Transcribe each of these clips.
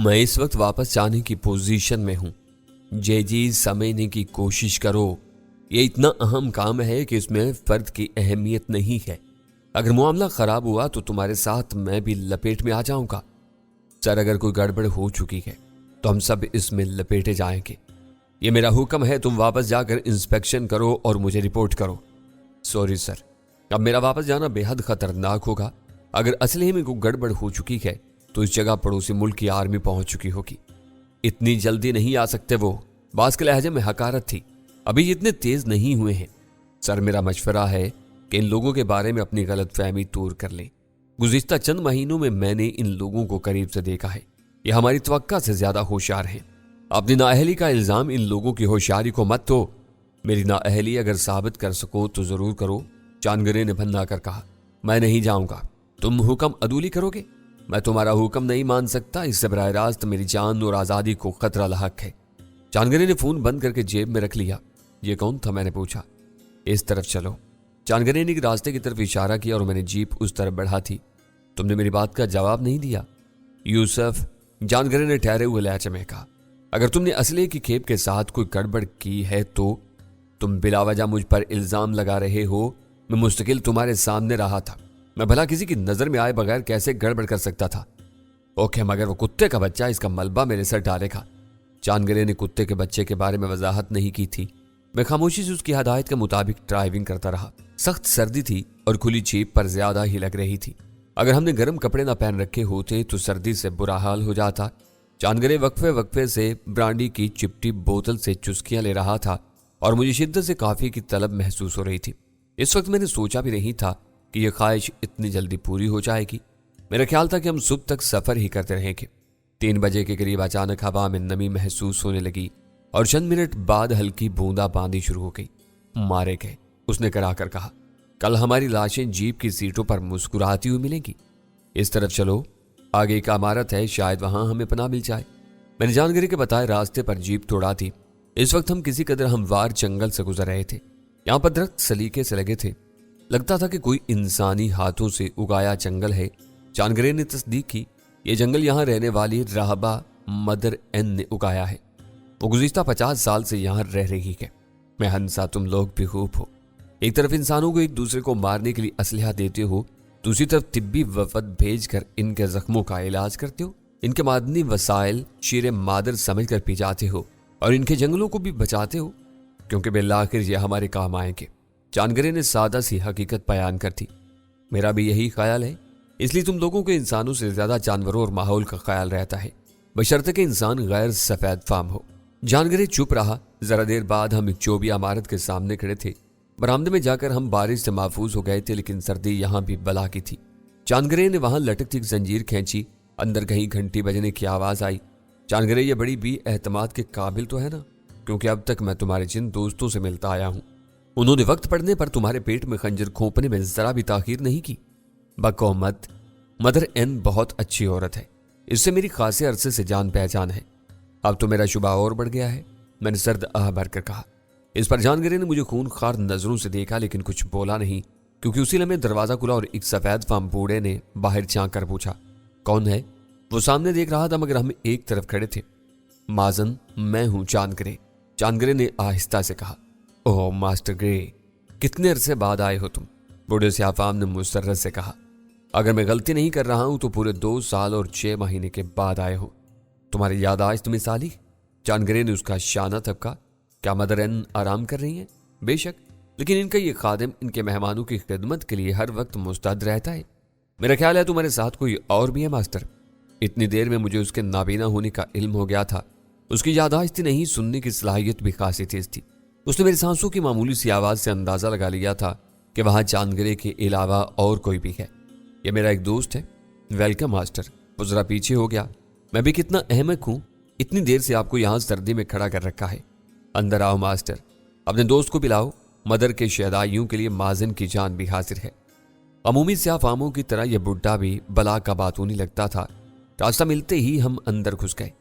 मैं इस वक्त वापस जाने की पोजीशन में हूं। जी समझने की कोशिश करो, ये इतना अहम काम है कि इसमें फर्द की अहमियत नहीं है। अगर मामला खराब हुआ तो तुम्हारे साथ मैं भी लपेट में आ जाऊंगा। सर, अगर कोई गड़बड़ हो चुकी है तो हम सब इसमें लपेटे जाएंगे। ये मेरा हुक्म है, तुम वापस जाकर इंस्पेक्शन करो और मुझे रिपोर्ट करो। सॉरी सर, अब मेरा वापस जाना बेहद खतरनाक होगा। अगर असली में कोई गड़बड़ हो चुकी है तो इस जगह पड़ोसी मुल्क की आर्मी पहुंच चुकी होगी। इतनी जल्दी नहीं आ सकते वो। बास के लहजे में हकारत थी। अभी इतने तेज नहीं हुए हैं। सर, मेरा मशवरा है कि इन लोगों के बारे में अपनी गलत फहमी दूर कर लें। गुज़िश्ता चंद महीनों में मैंने इन लोगों को करीब से देखा है। ये हमारी तवक्का से ज्यादा होशियार हैं। अपनी नाअहली का इल्जाम इन लोगों की होशियारी को मत दो। मेरी नाअहली अगर साबित कर सको तो जरूर करो, चांदगरे ने भन्ना कर कहा। मैं नहीं जाऊंगा। तुम हुक्म अदूली करोगे? मैं तुम्हारा हुक्म नहीं मान सकता। इससे बराह रास्त मेरी जान और आजादी को खतरा लाहक है। चांदगरे ने फोन बंद करके जेब में रख लिया। ये कौन था? मैंने पूछा। इस तरफ चलो। चांदगरे ने रास्ते की तरफ इशारा किया और मैंने जीप उस तरफ बढ़ा थी। तुमने मेरी बात का जवाब नहीं दिया। यूसुफ, चांदगरे ने ठहरे हुए लहजे में कहा, अगर तुमने असले की खेप के साथ कोई गड़बड़ की है तो तुम बिलावजह मुझ पर इल्जाम लगा रहे हो। मैं मुस्तकिल तुम्हारे सामने रहा था। मैं भला किसी की नजर में आए बगैर कैसे गड़बड़ कर सकता था? ओके, मगर वो कुत्ते का बच्चा इसका मलबा मेरे सर डालेगा। चांदगरे ने कुत्ते के बच्चे के बारे में वजाहत नहीं की थी। मैं खामोशी से उसकी हदायत के मुताबिक ड्राइविंग करता रहा। सख्त सर्दी थी और खुली जीप पर ज्यादा ही लग रही थी। अगर हमने गर्म कपड़े ना पहन रखे होते तो सर्दी से बुरा हाल हो जाता। चांदगरे वक्फे वक्फे से ब्रांडी की चिपटी बोतल से चुस्कियां ले रहा था और मुझे शिद्दत से काफी की तलब महसूस हो रही थी। इस वक्त मैंने सोचा भी नहीं था कि यह ख्वाहिश इतनी जल्दी पूरी हो जाएगी। मेरा ख्याल था कि हम सुबह तक सफर ही करते रहेंगे। 3 बजे के करीब अचानक हवा में नमी महसूस होने लगी और चंद मिनट बाद हल्की बूंदा बांदी शुरू हो गई। मारे गए, उसने कराकर कहा। कल हमारी लाशें जीप की सीटों पर मुस्कुराती हुई मिलेंगी। इस तरफ चलो, आगे एक इमारत है, शायद वहां हमें पनाह मिल जाए। मैंने जानकारी के बताए रास्ते पर जीप तोड़ा थी। इस वक्त हम किसी कदर हमवार जंगल से गुजर रहे थे। यहाँ पर दरख्त सलीके से लगे थे। लगता था कि कोई इंसानी हाथों से उगाया जंगल है। चांदगरे ने तस्दीक की, यह जंगल यहाँ रहने वाली राहबा मदर एन ने उगाया है। वो गुज़िश्ता 50 साल से यहाँ रह रही है। मैं हंसा, तुम लोग भी खूब हो। एक तरफ इंसानों को एक दूसरे को मारने के लिए असलहा देते हो, दूसरी तरफ तिब्बी वफद भेजकर इनके जख्मों का इलाज करते हो। इनके मादनी वसाइल शीरे मादर समझकर पी जाते हो और इनके जंगलों को भी बचाते हो, क्योंकि बिल्लाखिर ये हमारे काम आएंगे। चांदगरे ने सादा सी हकीकत बयान कर दी। मेरा भी यही ख्याल है, इसलिए तुम लोगों के इंसानों से ज्यादा जानवरों और माहौल का ख्याल रहता है, बशर्ते कि इंसान गैर सफेद फाम हो। जानगरे चुप रहा। जरा देर बाद हम एक चौबी इमारत के सामने खड़े थे। बरामदे में जाकर हम बारिश से महफूज हो गए थे, लेकिन सर्दी यहाँ भी बला की थी। चांदगरे ने वहां लटकती एक जंजीर खींची। अंदर कहीं घंटी बजने की आवाज आई। चांदगरे, ये बड़ी भी एहतमाद के काबिल तो है ना, क्योंकि अब तक मैं तुम्हारे जिन दोस्तों से मिलता आया हूं, उन्होंने वक्त पड़ने पर तुम्हारे पेट में खंजर खोपने में जरा भी ताखीर नहीं की। बको मत। मदर एन बहुत अच्छी औरत है, इससे मेरी खासे अरसे से जान पहचान है। अब तो मेरा शुबा और बढ़ गया है, मैंने सर्द आह भरकर कहा। इस पर जानगरे ने मुझे खूनखार नजरों से देखा, लेकिन कुछ बोला नहीं, क्योंकि उसी लम्हे दरवाजा खुला और एक सफेद फाम बूढ़े ने बाहर झांक कर पूछा, कौन है? वो सामने देख रहा था, मगर हम एक तरफ खड़े थे। माजन, मैं हूं चांदगरे। चांदगरे ने आहिस्ता से कहा। ओह मास्टर ग्रे, कितने अरसे बाद आए हो तुम? बूढ़े स्याफाम ने मुसर्रत से कहा। अगर मैं गलती नहीं कर रहा हूं तो पूरे 2 साल और 6 महीने के बाद आए हो। तुम्हारी याददाश्त मिसाली। चांदगरे ने उसका शाना थपका। क्या मदर एन आराम कर रही हैं? बेशक, लेकिन इनका ये खादिम इनके मेहमानों की खिदमत के लिए हर वक्त मुस्तैद रहता है। मेरा ख्याल है तुम्हारे साथ कोई और भी है मास्टर। इतनी देर में मुझे उसके नाबीना होने का इल्म हो गया था। उसकी याददाश्त ही नहीं, सुनने की सलाहियत भी खासी तेज थी। उसने मेरी सांसों की मामूली सी आवाज से अंदाजा लगा लिया था कि वहां चांदगरे के अलावा और कोई भी है। यह मेरा एक दोस्त है। Welcome master. वो जरा पीछे हो गया। मैं भी कितना अहमक हूं, इतनी देर से आपको यहां सर्दी में खड़ा कर रखा है। अंदर आओ मास्टर, अपने दोस्त को पिलाओ। मदर के शहदाइयों के लिए माजिन की जान भी हाजिर है। अमूमी स्याफामों की तरह यह बुड्ढा भी बला का बातूनी लगता था। रास्ता मिलते ही हम अंदर घुस गए।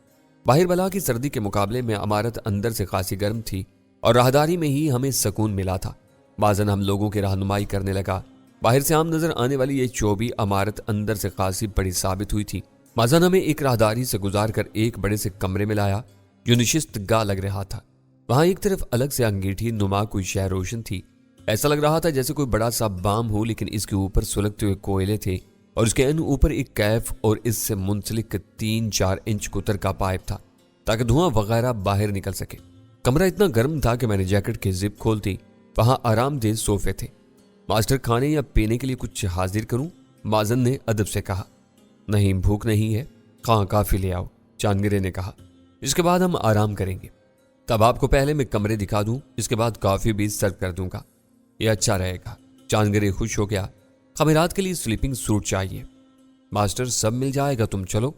बाहर बला की सर्दी के मुकाबले में इमारत अंदर से खासी गर्म थी और राहदारी में ही हमें सुकून मिला था। बाज़न हम लोगों की रहनुमाई करने लगा। बाहर से आम नजर आने वाली ये चौबी इमारत अंदर से खासी बड़ी साबित हुई थी। माजन हमें एक राहदारी से गुजार कर एक बड़े से कमरे में लाया जो निशिस्त गाह लग रहा था। वहां एक तरफ अलग से अंगीठी नुमा कोई शय रोशन थी। ऐसा लग रहा था जैसे कोई बड़ा सा बाम हो, लेकिन इसके ऊपर सुलगते हुए कोयले थे और उसके अन ऊपर एक कैफ और इससे मुंसलिक 3-4 इंच कुतर का पाइप था ताकि धुआं वगैरह बाहर निकल सके। कमरा इतना गर्म था कि मैंने जैकेट की जिप खोलती वहां आरामदेह सोफे थे। मास्टर, खाने या पीने के लिए कुछ हाजिर करूं? माजन ने अदब से कहा। नहीं, भूख नहीं है, खां काफी ले आओ, चांदगिरे ने कहा। इसके बाद हम आराम करेंगे। तब आपको पहले मैं कमरे दिखा दूं, इसके बाद काफी भी सर्व कर दूंगा। यह अच्छा रहेगा। चांदगिरे खुश हो गया। हमें रात के लिए स्लीपिंग सूट चाहिए। मास्टर, सब मिल जाएगा, तुम चलो।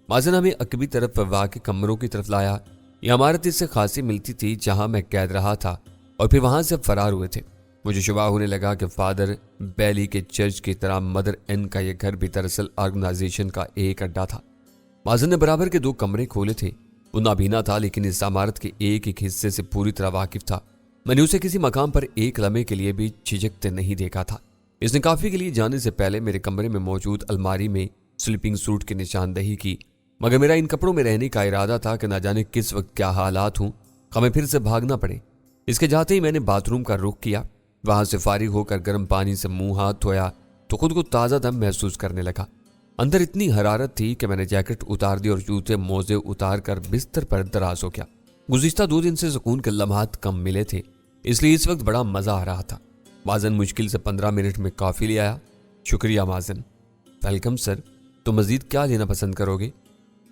माजन हमें अकबी तरफ वाक़ कमरों की तरफ लाया। यह इमारत इससे खासी मिलती थी जहां मैं कैद रहा था और फिर वहां से फरार हुए थे। मुझे शुबा होने लगा कि फादर बैली के चर्च की तरह मदर एन का यह घर भी दरअसल ऑर्गेनाइजेशन का एक अड्डा था। माजन ने बराबर के 2 कमरे खोले थे। वो नाबीना था लेकिन इस इमारत के एक एक हिस्से से पूरी तरह वाकिफ था। मैंने उसे किसी मकाम पर एक लम्हे के लिए भी झिझकते नहीं देखा था। इसने काफी के लिए जाने से पहले मेरे कमरे में मौजूद अलमारी में स्लीपिंग सूट की निशानदही की, मगर मेरा इन कपड़ों में रहने का इरादा था कि न जाने किस वक्त क्या हालात हूं, हमें फिर से भागना पड़े। इसके जाते ही मैंने बाथरूम का रुख किया। वहां से फारिग होकर गर्म पानी से मुंह हाथ धोया तो खुद को ताज़ा दम महसूस करने लगा। अंदर इतनी हरारत थी कि मैंने जैकेट उतार दी और जूते मोजे उतार कर बिस्तर पर दराज हो गया। गुज़िश्ता 2 दिन से सुकून के लम्हात कम मिले थे, इसलिए इस वक्त बड़ा मजा आ रहा था। माजन मुश्किल से 15 मिनट में कॉफी ले आया। शुक्रिया माजन। Welcome sir. तो मजीद क्या लेना पसंद करोगे?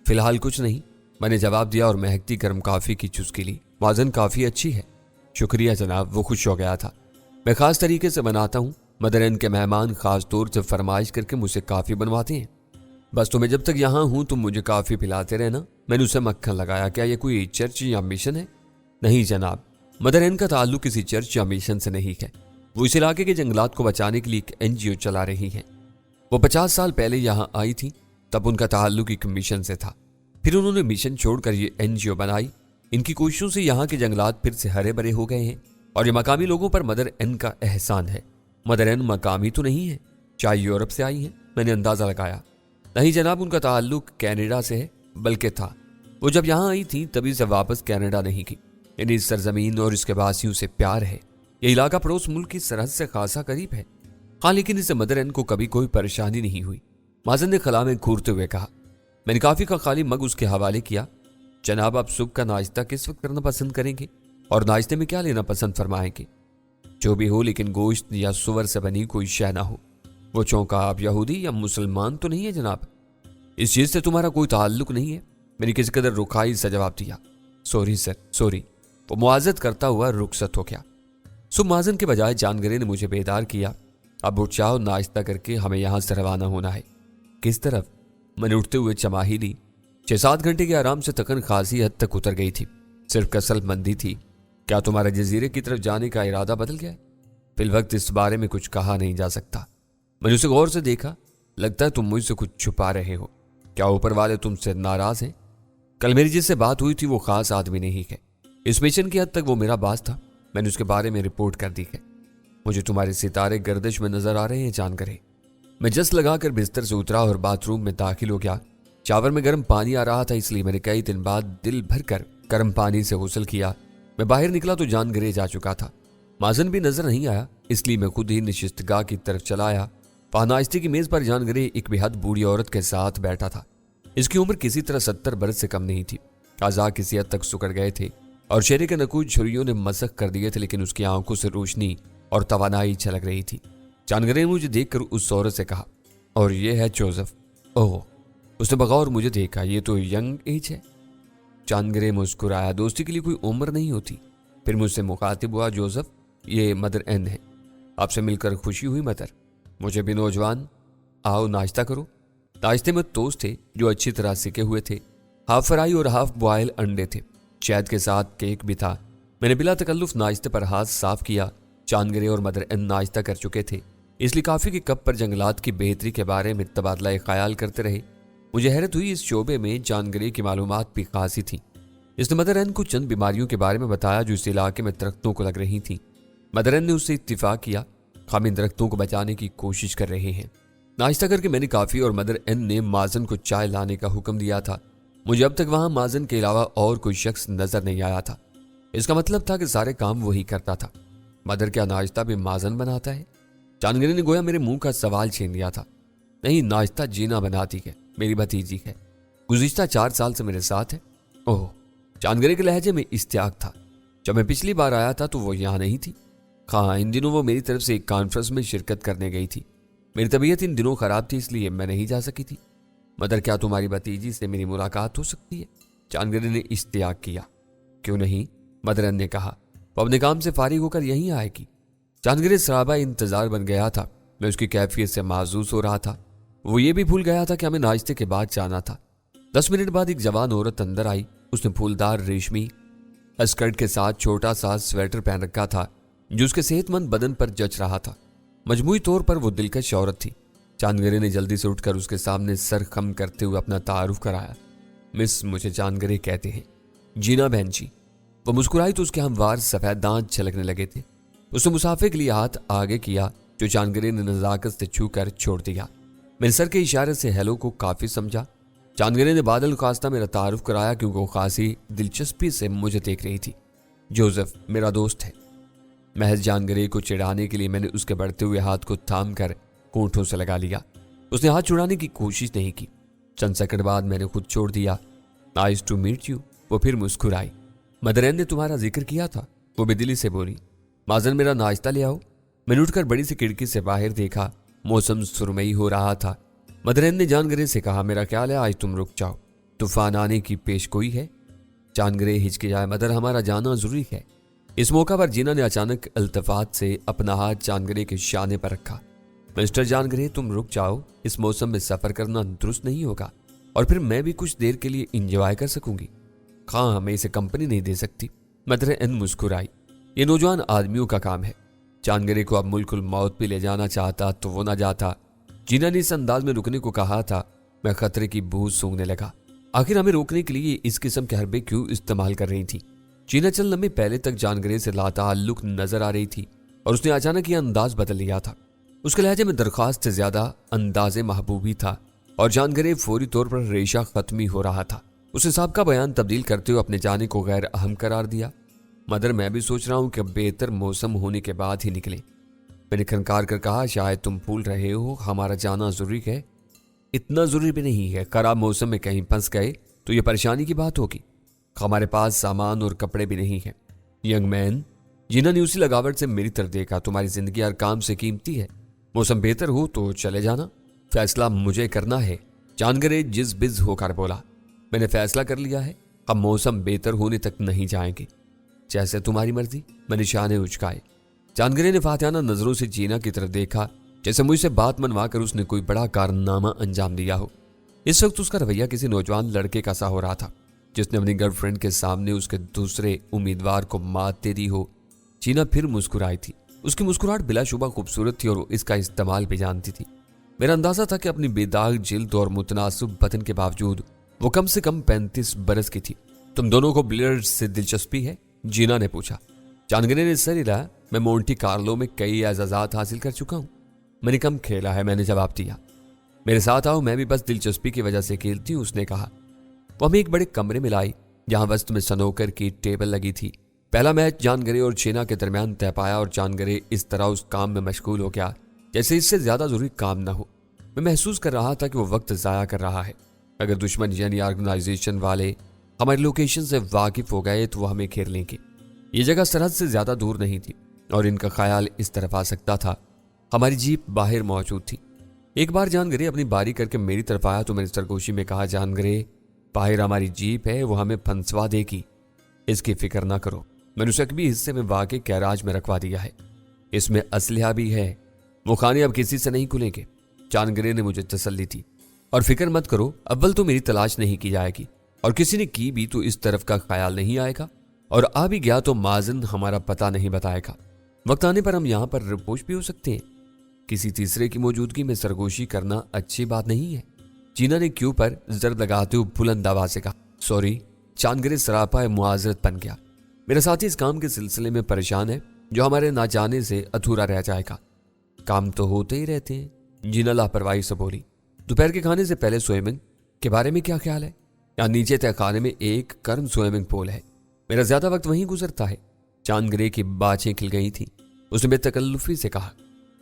फिलहाल कुछ नहीं, मैंने जवाब दिया और महकती गर्म कॉफी की चुस्की ली। माजन, काफी अच्छी है। शुक्रिया जनाब। वो खुश हो गया था। मैं खास तरीके से बनाता हूँ। मदर एन के मेहमान खास तौर से फरमाइश करके मुझसे काफी बनवाते हैं। बस तुम्हें जब तक यहाँ हूं तुम मुझे काफी पिलाते रहना। मैंने उसे मक्खन लगाया। क्या ये कोई चर्च या मिशन है? नहीं जनाब, मदर एन का ताल्लुक किसी चर्च या मिशन से नहीं है। वो इस इलाके के जंगलात को बचाने के लिए एक NGO चला रही है। वो 50 साल पहले यहाँ आई थी, तब उनका ताल्लुक एक मिशन से था। फिर उन्होंने मिशन छोड़कर ये NGO बनाई। इनकी कोशिशों से यहाँ के जंगलात फिर से हरे भरे हो गए हैं और ये मकामी लोगों पर मदर एन का एहसान है। मदर एन मकामी तो नहीं है, चाहे यूरोप से आई है। मैंने अंदाजा लगाया। नहीं जनाब, उनका ताल्लुक कनाडा से है, बल्कि था। वो जब यहाँ आई थी तभी से वापस कनाडा नहीं की। इन्हें इस सरजमीन और इसके वासियों से प्यार है। ये इलाका पड़ोस मुल्क की सरहद से खासा करीब है। हाँ, लेकिन इससे मदर एन को कभी कोई परेशानी नहीं हुई। माजन ने खला में घूरते हुए कहा। मैंने काफी का खाली मग उसके हवाले किया। जनाब, आप सुबह का नाश्ता किस वक्त करना पसंद करेंगे और नाश्ते में क्या लेना पसंद फरमाएंगे? जो भी हो, लेकिन गोश्त या सुअर से बनी कोई शय ना हो। वो चौंका। आप यहूदी या मुसलमान तो नहीं है जनाब? इस चीज से तुम्हारा कोई ताल्लुक नहीं है। मैंने किसी कदर रुखाई से जवाब दिया। Sorry sir, sorry. वो मुआज़त करता हुआ रुखसत हो गया। सुबह माजन के बजाय जानगरे ने मुझे बेदार किया। अब उठ जाओ, नाश्ता करके हमें यहां से रवाना होना है। किस तरफ? मैंने उठते हुए चमाही ली। 6-7 घंटे के आराम से थकन खासी हद तक उतर गई थी। सिर्फ कसलमंदी थी। क्या तुम्हारा जजीरे की तरफ जाने का इरादा बदल गया? फिल वक्त इस बारे में कुछ कहा नहीं जा सकता। मैंने उसे गौर से देखा। लगता है तुम मुझसे कुछ छुपा रहे हो। क्या ऊपर वाले तुमसे नाराज हैं? कल मेरी जिससे बात हुई थी वो खास आदमी नहीं है। इस मिशन की हद तक वो मेरा बास था। मैंने उसके बारे में रिपोर्ट कर दी है। मुझे तुम्हारे सितारे गर्दिश में नजर आ रहे हैं जानगरे। मैं जस्ट लगाकर बिस्तर से उतरा और बाथरूम में दाखिल हो गया। चावर में गर्म पानी आ रहा था, इसलिए मैंने कई दिन बाद दिल भर कर गर्म पानी से गुस्ल किया। मैं बाहर निकला तो जानगरे जा चुका था। माजन भी नजर नहीं आया, इसलिए मैं खुद ही निशिस्तगाह की तरफ चला आया। वहां नाश्ते की मेज पर जानगरे एक बेहद बूढ़ी औरत के साथ बैठा था। इसकी उम्र किसी तरह 70 बरस से कम नहीं थी। आज़ा किसी हद तक सुकड़ गए थे और चेहरे के नकूज छुरियों ने मसक कर दिए थे, लेकिन उसकी आंखों से रोशनी और तवानाई छलक रही थी। जानगरे ने मुझे देखकर उस औरत से कहा, और ये है जोसेफ। ओह, उसने बगौर मुझे देखा। ये तो यंग एज है। जानगरे मुस्कुराया। दोस्ती के लिए कोई उम्र नहीं होती। फिर मुझसे मुखातिब हुआ, जोसेफ, ये मदर एन है। आपसे मिलकर खुशी हुई मदर। मुझे भी नौजवान। आओ नाश्ता करो। नाश्ते में टोस्ट थे जो अच्छी तरह सिके हुए थे। हाफ फ्राई और हाफ बॉयल अंडे थे। शहद के साथ केक भी था। मैंने बिला तकल्लुफ नाश्ते पर हाथ साफ किया। जानगरे और मदर एन नाश्ता कर चुके थे, इसलिए काफी के कप पर जंगलात की बेहतरी के बारे में तबादला ख्याल करते रहे। मुझे हैरत हुई, इस शोबे में जानगरे की मालूमात भी खासी थी। इसने मदर एन को चंद बीमारियों के बारे में बताया जो इस इलाके में दरख्तों को लग रही थी। मदर एन ने उससे इत्तिफाक किया, हम इन दरख्तों को बचाने की कोशिश कर रहे हैं। नाश्ता करके मैंने काफ़ी और मदर एन ने माजन को चाय लाने का हुक्म दिया था। मुझे अब तक वहां माजन के अलावा और कोई शख्स नजर नहीं आया था। इसका मतलब था कि सारे काम वही करता था। मदर क्या नाश्ता भी माजन बनाता है? चांदगरी ने गोया मेरे मुंह का सवाल छीन लिया था। नहीं, नाश्ता जीना बनाती है, मेरी भतीजी है, गुज़िश्ता 4 साल से मेरे साथ है। ओह, चांदगरी के लहजे में इश्तियाक था। जब मैं पिछली बार आया था तो वो यहाँ नहीं थी। हाँ, इन दिनों वो मेरी तरफ से एक कॉन्फ्रेंस में शिरकत करने गई थी। मेरी तबीयत इन दिनों खराब थी, इसलिए मैं नहीं जा सकी थी। मदर, क्या तुम्हारी भतीजी से मेरी मुलाकात हो सकती है? चांदगरी ने इश्तियाक किया। क्यों नहीं, मदर ने कहा। वो अपने काम से फारिग होकर यहीं आएगी। चांदगरी सराबा इंतजार बन गया था। मैं उसकी कैफियत से मायूस हो रहा था। वो ये भी भूल गया था कि हमें नाश्ते के बाद जाना था। 10 मिनट बाद एक जवान औरत अंदर आई। उसने फूलदार रेशमी स्कर्ट के साथ छोटा सा स्वेटर पहन रखा था जो उसके सेहतमंद बदन पर जच रहा था। मजमूई तौर पर वो दिलकश औरत थी। चांदगरी ने जल्दी से उठकर उसके सामने सर खम करते हुए अपना तारुफ कराया। मिस, मुझे चांदगरी कहते हैं, जीना बहन जी। वो मुस्कुराई तो उसके हमवार सफेद दांत छलकने लगे थे। उसने मुसाफिर के लिए हाथ आगे किया जो चांदगरी ने नजाकत से छू कर छोड़ दिया। मेरे सर के इशारे से हेलो को काफी समझा। चांदगरी ने बादल खास्ता मेरा तारुफ कराया क्योंकि वो खासी दिलचस्पी से मुझे देख रही थी। जोसेफ मेरा दोस्त है। महज चांदगरी को चिढ़ाने के लिए मैंने उसके बढ़ते हुए हाथ को थाम कर कोंठों से लगा लिया। उसने हाथ छुड़ाने की कोशिश नहीं की। चंद सेकंड बाद मैंने खुद छोड़ दिया। Nice to meet you. वो फिर मुस्कुराई। मदर ने तुम्हारा जिक्र किया था, वो बेदिली से बोली। माजन, मेरा नाश्ता ले आओ। मैंने उठकर बड़ी सी खिड़की से बाहर देखा। मौसम सुरमई हो रहा था। मदर ने जानगरे से कहा, मेरा ख्याल है आज तुम रुक जाओ, तूफान आने की पेशगोई है। जानगरे हिचकिचाए, मदर हमारा जाना जरूरी है। इस मौका पर जीना ने अचानक अल्तफात से अपना हाथ जानगरे के शाने पर रखा। मिस्टर जानगरे, तुम रुक जाओ, इस मौसम में सफर करना दुरुस्त नहीं होगा और फिर मैं भी कुछ देर के लिए इंजॉय कर सकूंगी। हाँ, मैं इसे कंपनी नहीं दे सकती। मदर एन मुस्कुराई। ये नौजवान आदमियों का काम है। जानगरे को अब मुल्कुल मौत पे ले जाना चाहता तो वो ना जाता। जीना ने इस अंदाज में रुकने को कहा था। मैं खतरे की बू सूंघने लगा। आखिर हमें रोकने के लिए इस किस्म के हरबे क्यों इस्तेमाल कर रही थी? जीना चंद लम्बे पहले तक जानगरे से लाताल्लुक नजर आ रही थी और उसने अचानक यह अंदाज बदल लिया था। उसके लहजे में दरख्वास्त से ज्यादा अंदाजे महबूबी था और जानगरे फौरी तौर पर रेशा खत्मी हो रहा था। उसने साहब का बयान तब्दील करते हुए अपने जाने को गैर अहम करार दिया। मदर, मैं भी सोच रहा हूं कि बेहतर मौसम होने के बाद ही निकले। मैंने खनकार कर कहा, शायद तुम भूल रहे हो, हमारा जाना जरूरी है। इतना जरूरी भी नहीं है। खराब मौसम में कहीं फंस गए तो यह परेशानी की बात होगी। हमारे पास सामान और कपड़े भी नहीं है। यंग मैन, जीना ने उसी लगावट से मेरी तरफ देखा। तुम्हारी जिंदगी हर काम से कीमती है। मौसम बेहतर हो तो चले जाना, फैसला मुझे करना है। जानगरे जिस बिज होकर बोला। मैंने फैसला कर लिया है, हम मौसम बेहतर होने तक नहीं जाएंगे। जैसे तुम्हारी मर्जी। मैंने शाने उचकाए। जानगरे ने फातिहाना नजरों से जीना की तरफ देखा, जैसे मुझसे बात मनवा कर उसने कोई बड़ा कारनामा अंजाम दिया हो। इस वक्त उसका रवैया किसी नौजवान लड़के का सा हो रहा था जिसने अपनी गर्लफ्रेंड के सामने उसके दूसरे उम्मीदवार को मात दे दी हो। जीना फिर मुस्कुराई थी। उसकी मुस्कुराहट बिलाशुबा खूबसूरत थी और वो इसका इस्तेमाल भी जानती थी। मेरा अंदाजा था कि अपनी बेदाग जिल्द और मुतनासिब बदन के बावजूद वो कम से कम 35 बरस की थी। तुम दोनों को बिलियर्ड्स से दिलचस्पी है? जीना ने पूछा। जानगरे ने सर हिलाया। मैं मोंटी कार्लो में कई एजाजात हासिल कर चुका हूँ। मैंने कम खेला है, मैंने जवाब दिया। मेरे साथ आओ, मैं भी बस दिलचस्पी की वजह से खेलती हूँ, उसने कहा। वो हमें एक बड़े कमरे में लाई जहां वस्त में सनोकर की टेबल लगी थी। पहला मैच जानगरे और जीना के दरमियान तय पाया और जानगरे इस तरह उस काम में मशगूल हो गया जैसे इससे ज्यादा जरूरी काम न हो। मैं महसूस कर रहा था कि वो वक्त जाया कर रहा है। अगर दुश्मन यानी ऑर्गेनाइजेशन वाले हमारी लोकेशन से वाकिफ हो गए तो वो हमें घेर लेंगे। ये जगह सरहद से ज्यादा दूर नहीं थी और इनका ख्याल इस तरफ आ सकता था। हमारी जीप बाहर मौजूद थी। एक बार जानगरे अपनी बारी करके मेरी तरफ आया तो मैंने सरगोशी में कहा, जानगरे, बाहर हमारी जीप है, वो हमें फंसवा देगी, इसकी फिक्र ना करो। मैंने उसे भी हिस्से में वाकई गैराज में रखवा दिया है। इसमें असलहा भी है। वो खाने अब किसी से नहीं खुलेंगे। जानगरे ने मुझे तसल्ली दी। और फिक्र मत करो, अव्वल तो मेरी तलाश नहीं की जाएगी और किसी ने की भी तो इस तरफ का ख्याल नहीं आएगा और आ भी गया तो माजन हमारा पता नहीं बताएगा। वक्त आने पर हम यहाँ पर रिपोश भी हो सकते हैं। किसी तीसरे की मौजूदगी में सरगोशी करना अच्छी बात नहीं है। जीना ने क्यू पर जर्द लगाते हुए बुलंद आवाज से कहा, सॉरी। जानगरे सरापा मुआजरत बन गया। मेरा साथी इस काम के सिलसिले में परेशान है जो हमारे ना जाने से अधूरा रह जाएगा। काम तो होते ही रहते हैं। जीना लापरवाही से बोली। दोपहर के खाने से पहले स्विमिंग के बारे में क्या ख्याल है? यहाँ नीचे तय खाने में एक कर्म स्विमिंग पूल है, मेरा ज्यादा वक्त वहीं गुजरता है। चांद ग्रे की बाछें खिल गई थी। उसने बेतकल्लुफी से कहा,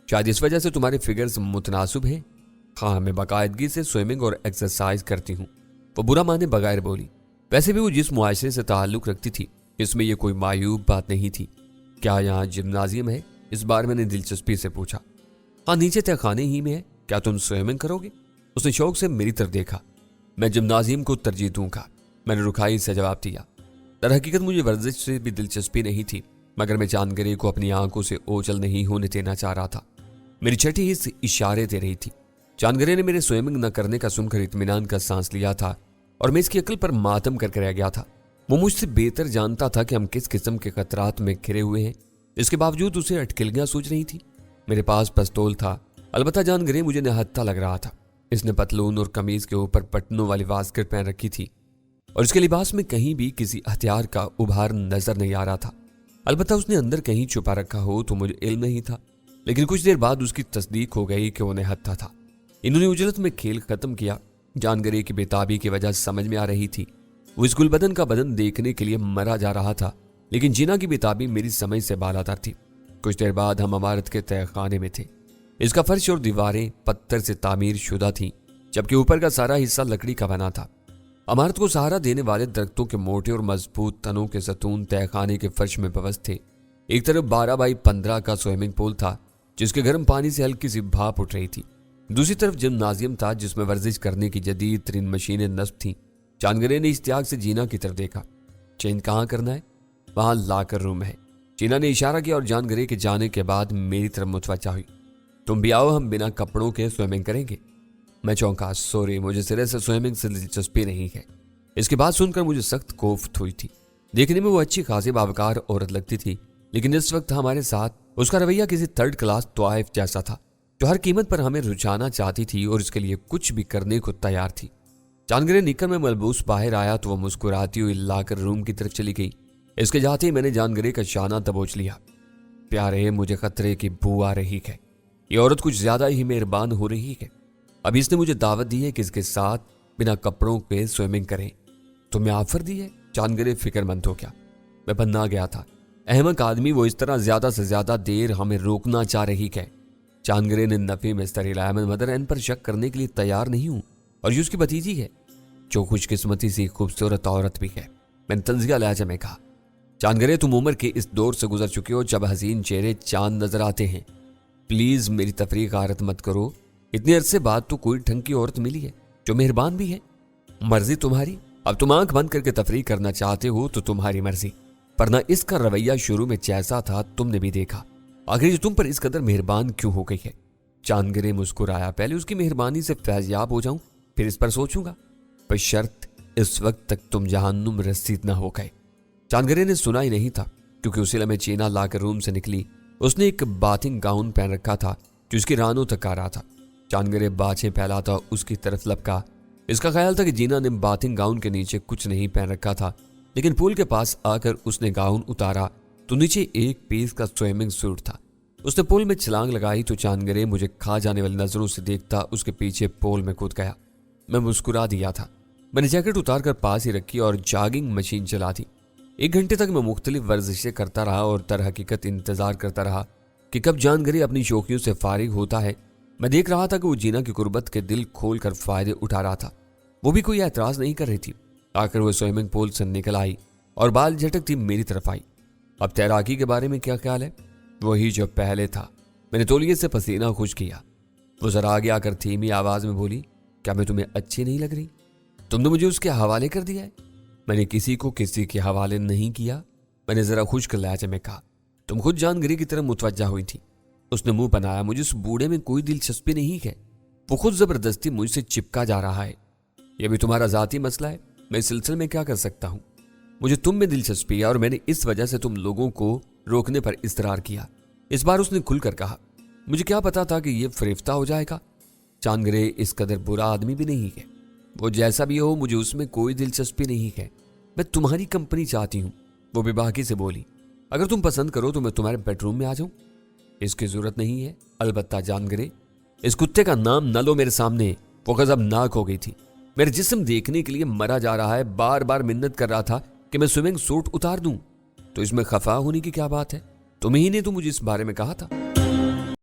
शायद इस वजह से तुम्हारे फिगर्स मुतनासिब हैं। हाँ, मैं बाकायदगी से स्विमिंग और एक्सरसाइज करती हूँ, वो बुरा माने बगैर बोली। वैसे भी वो जिस मुआशरे से ताल्लुक रखती थी इसमें यह कोई मायूब बात नहीं थी। क्या यहाँ जिम्नाजियम है? इस बार मैंने दिलचस्पी से पूछा। हाँ, नीचे तय खाने ही में है। क्या तुम स्विमिंग करोगे? उसने शौक से मेरी तरफ देखा। मैं जिम्नाजियम को तरजीह दूंगा, मैंने रुखाई से जवाब दिया। दर हकीकत मुझे वर्जिश से भी दिलचस्पी नहीं थी, मगर मैं चांद ग्रे को अपनी आंखों से ओझल नहीं होने देना चाह रहा था। मेरी छठी हिस्स इशारे दे रही थी। चांद ग्रे ने मेरे स्विमिंग न करने का सुनकर इत्मीनान का सांस लिया था और मैं इसकी अक्ल पर मातम करके रह गया था। वो मुझसे बेहतर जानता था कि हम किस किस्म के खतरात में घिरे हुए हैं। इसके बावजूद उसे अटकलियां सूझ रही थी। मेरे पास पिस्तौल था, अलबत्ता चांद ग्रे मुझे निहत्था लग रहा था। इसने पतलून और कमीज के ऊपर पट्टनों वाली वास्कट पहन रखी थी और इसके लिबास में कहीं भी किसी हथियार का उभार नजर नहीं आ रहा था। अलबत्ता उसने अंदर कहीं छुपा रखा हो तो मुझे इल्म नहीं था, लेकिन कुछ देर बाद उसकी तस्दीक हो गई कि वो निहत्था था। इन्होंने उजलत में खेल खत्म किया। चांद ग्रे की बेताबी की वजह समझ में आ रही थी। वो इस गुलबदन का बदन देखने के लिए मरा जा रहा था, लेकिन जीना की बेताबी मेरी समझ से बालातर थी। कुछ देर बाद हम इमारत के तहखाने में थे। इसका फर्श और दीवारें पत्थर से तामीर शुदा थीं, जबकि ऊपर का सारा हिस्सा लकड़ी का बना था। इमारत को सहारा देने वाले दरख्तों के मोटे और मजबूत तनों के सतून तहखाने के फर्श में व्यवस्थित थे। एक तरफ 12 बाई 15 का स्विमिंग पूल था, जिसके गर्म पानी से हल्की सी भाप उठ रही थी। दूसरी तरफ जिम्नाजियम था, जिसमें वर्जिश करने की जदीद तरीन मशीनें नस्ब थीं। चांद ग्रे ने इश्तियाक से जीना की तरफ देखा। चेंज कहाँ करना है? वहां लाकर रूम है। जीना ने इशारा किया और चांद ग्रे के जाने के बाद मेरी तरफ मुतवज्जा हुई। तुम भी आओ, हम बिना कपड़ों के स्विमिंग करेंगे। मैं चौंका। सॉरी, मुझे सिरे से स्विमिंग से दिलचस्पी नहीं है। इसकी बात सुनकर मुझे सख्त कोफ्त हुई थी। देखने में वो अच्छी खासी बावकार औरत लगती थी, लेकिन इस वक्त हमारे साथ उसका रवैया किसी थर्ड क्लास तवाइफ जैसा था, जो हर कीमत पर हमें रुझाना चाहती थी और इसके लिए कुछ भी करने को तैयार थी। चांद ग्रे निकल में मलबूस बाहर आया तो वह मुस्कुराती हुई लाकर रूम की तरफ चली गई। इसके जाते ही मैंने चांद ग्रे का शाना दबोच लिया। प्यारे, मुझे खतरे की बू आ रही है। ये औरत कुछ ज्यादा ही मेहरबान हो रही है। अभी इसने मुझे दावत दी है कि इसके साथ बिना कपड़ों के स्विमिंग करें। तुमने ऑफर दी है? चांद ग्रे फिक्रमंद हो गया। मैं बन्ना गया था। अहमक आदमी, वो इस तरह ज्यादा से ज्यादा देर हमें रोकना चाह रही है। चांद ग्रे ने नफी में इस तरह हिलाया। मैं मदर एन पर शक करने के लिए तैयार नहीं हूं, और ये उसकी भतीजी है, जो खुशकिस्मती सी खूबसूरत औरत भी है। मैंने तंजिया लहजा में कहा। चांद ग्रे, तुम उम्र के इस दौर से गुजर चुके हो जब हसीन चेहरे चांद नजर आते हैं। प्लीज मेरी तफरीक गारत मत करो। इतने अरसे बाद तो कोई ढंग की औरत मिली है जो मेहरबान भी है। मर्जी तुम्हारी। अब तुम आंख बंद करके तफरीक करना चाहते हो तो तुम्हारी मर्जी, पर ना इसका रवैया शुरू में जैसा था तुमने भी देखा। आखिर जो तुम पर इस कदर मेहरबान क्यों हो गई है? चांद ग्रे मुस्कुराया। पहले उसकी मेहरबानी से फैज़याब हो जाऊं, फिर इस पर सोचूंगा, पर शर्त इस वक्त तक तुम जहन्नुम रसीद ना हो गए। चांद ग्रे ने सुना ही नहीं था, क्योंकि उसी लम्हे चीना लाकर रूम से निकली। उसने एक बाथिंग गाउन पहन रखा था जो उसकी रानों तक आ रहा था। चांद ग्रे बाछें फैलाता उसकी तरफ लपका। इसका ख्याल था कि जीना ने बाथिंग गाउन के नीचे कुछ नहीं पहन रखा था, लेकिन पूल के पास आकर उसने गाउन उतारा तो नीचे एक पीस का स्विमिंग सूट था। उसने पूल में छलांग लगाई तो चांद ग्रे मुझे खा जाने वाली नजरों से देखता उसके पीछे पूल में कूद गया। मैं मुस्कुरा दिया था। मैंने जैकेट उतार कर पास ही रखी और जॉगिंग मशीन चला दी। 1 घंटे तक मैं मुख्तलिफ वर्जिशें करता रहा और दर हकीकत इंतजार करता रहा कि कब चांद ग्रे अपनी शौकियों से फारिग होता है। मैं देख रहा था कि वो जीना की गुर्बत के दिल खोल कर फायदे उठा रहा था। वो भी कोई एतराज नहीं कर रही थी। आकर वो स्विमिंग पूल से निकल आई और बाल झटकती मेरी तरफ आई। अब तैराकी के बारे में क्या ख्याल है? वही जो पहले था। मैंने तौलिए से पसीना खुश किया। वो जरा आगे आकर धीमी आवाज में बोली, क्या मैं तुम्हें अच्छी नहीं लग रही? तुमने मुझे उसके हवाले कर दिया है। मैंने किसी को किसी के हवाले नहीं किया। मैंने जरा खुश्क लहजे में कहा। तुम खुद चांद ग्रे की तरफ मुतवज्जा हुई थी। उसने मुंह बनाया। मुझे उस बूढ़े में कोई दिलचस्पी नहीं है। वो खुद जबरदस्ती मुझसे चिपका जा रहा है। यह भी तुम्हारा जाती मसला है। मैं इस सिलसिले में क्या कर सकता हूं? मुझे तुम में दिलचस्पी है और मैंने इस वजह से तुम लोगों को रोकने पर इसरार किया। इस बार उसने खुलकर कहा। मुझे क्या पता था कि यह फरेफ्ता हो जाएगा। चांद ग्रे इस कदर बुरा आदमी भी नहीं है। वो जैसा भी हो, मुझे उसमें कोई दिलचस्पी नहीं है। मैं तुम्हारी कंपनी चाहती हूँ। वो बेबाकी से बोली। अगर तुम पसंद करो तो मैं तुम्हारे बेडरूम में आ जाऊं। इसकी जरूरत नहीं है। अलबत्ता चांद ग्रे, اس کتے کا نام نہ لو میرے سامنے۔ وہ غضبناک ہو گئی تھی۔ میرے جسم دیکھنے کے لیے مرا جا رہا ہے، بار بار منت کر رہا تھا کہ میں سوئمنگ سوٹ اتار دوں۔ تو اس میں خفا ہونے کی کیا بات ہے؟ تمہیں ہی نے تو مجھے اس بارے میں کہا تھا۔